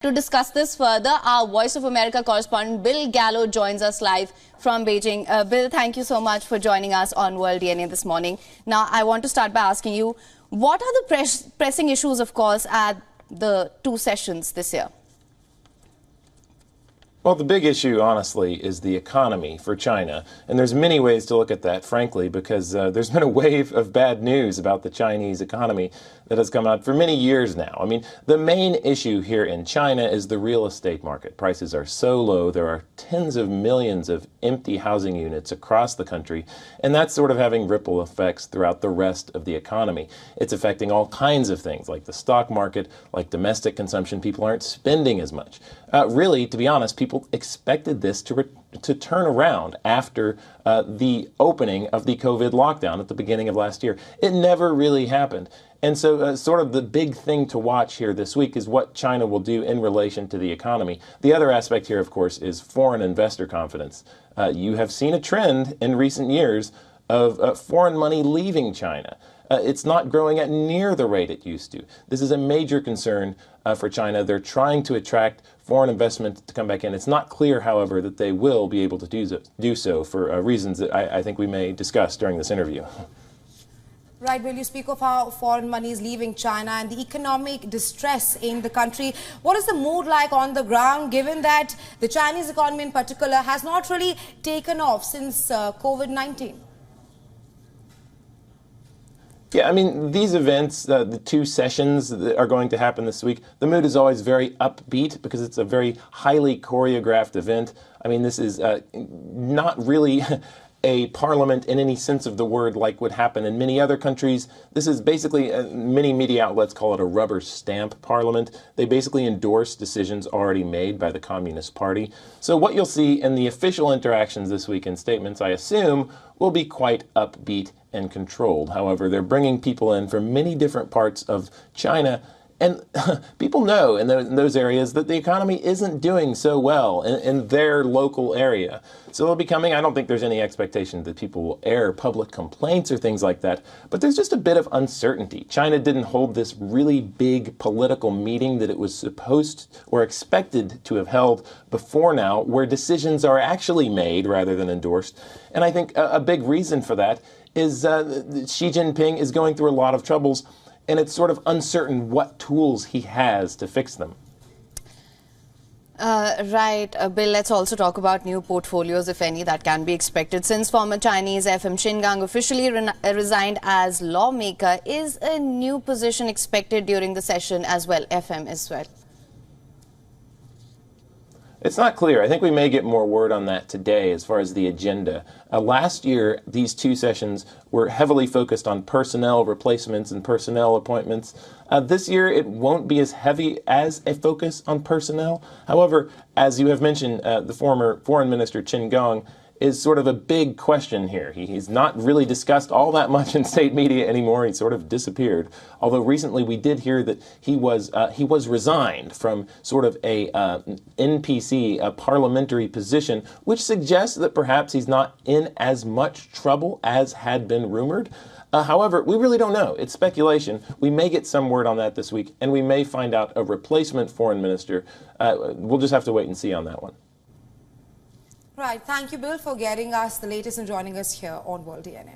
To discuss this further, our Voice of America correspondent Bill Gallo joins us live from Beijing. Bill, thank you so much for joining us on World DNA this morning. Now, I want to start by asking you, what are the pressing issues, of course, at the two sessions this year? Well, the big issue, honestly, is the economy for China. And there's many ways to look at that, frankly, because there's been a wave of bad news about the Chinese economy that has come out for many years now. I mean, the main issue here in China is the real estate market. Prices are so low, there are tens of millions of empty housing units across the country, and that's sort of having ripple effects throughout the rest of the economy. It's affecting all kinds of things, like the stock market, like domestic consumption. People aren't spending as much. Really, to be honest, people expected this to turn around after the opening of the COVID lockdown at the beginning of last year. It never really happened. And so sort of the big thing to watch here this week is what China will do in relation to the economy. The other aspect here, of course, is foreign investor confidence. You have seen a trend in recent years of foreign money leaving China. It's not growing at near the rate it used to. This is a major concern for China. They're trying to attract foreign investment to come back in. It's not clear, however, that they will be able to do so for reasons that I think we may discuss during this interview. Right, Will, you speak of how foreign money is leaving China and the economic distress in the country. What is the mood like on the ground, given that the Chinese economy in particular has not really taken off since COVID-19? Yeah, I mean, these events, the two sessions that are going to happen this week, the mood is always very upbeat because it's a very highly choreographed event. I mean, this is not really a parliament in any sense of the word like would happen in many other countries. This is basically, many media outlets call it a rubber stamp parliament. They basically endorse decisions already made by the Communist Party. So what you'll see in the official interactions this week in statements, I assume, will be quite upbeat and controlled. However, they're bringing people in from many different parts of China. And people know in those areas that the economy isn't doing so well in their local area. So they'll be coming. I don't think there's any expectation that people will air public complaints or things like that. But there's just a bit of uncertainty. China didn't hold this really big political meeting that it was supposed or expected to have held before now, where decisions are actually made rather than endorsed. And I think a big reason for that is Xi Jinping is going through a lot of troubles, and it's sort of uncertain what tools he has to fix them. Right. Bill, let's also talk about new portfolios, if any, that can be expected. Since former Chinese FM Shingang officially resigned as lawmaker, is a new position expected during the session as well, FM as well? It's not clear. I think we may get more word on that today as far as the agenda. Last year, these two sessions were heavily focused on personnel replacements and personnel appointments. This year, it won't be as heavy as a focus on personnel. However, as you have mentioned, the former Foreign Minister Qin Gang is sort of a big question here. He's not really discussed all that much in state media anymore. He sort of disappeared. Although recently we did hear that he was resigned from sort of a NPC, a parliamentary position, which suggests that perhaps he's not in as much trouble as had been rumored. However, we really don't know. It's speculation. We may get some word on that this week, and we may find out a replacement foreign minister. We'll just have to wait and see on that one. Right. Thank you, Bill, for getting us the latest and joining us here on World DNA.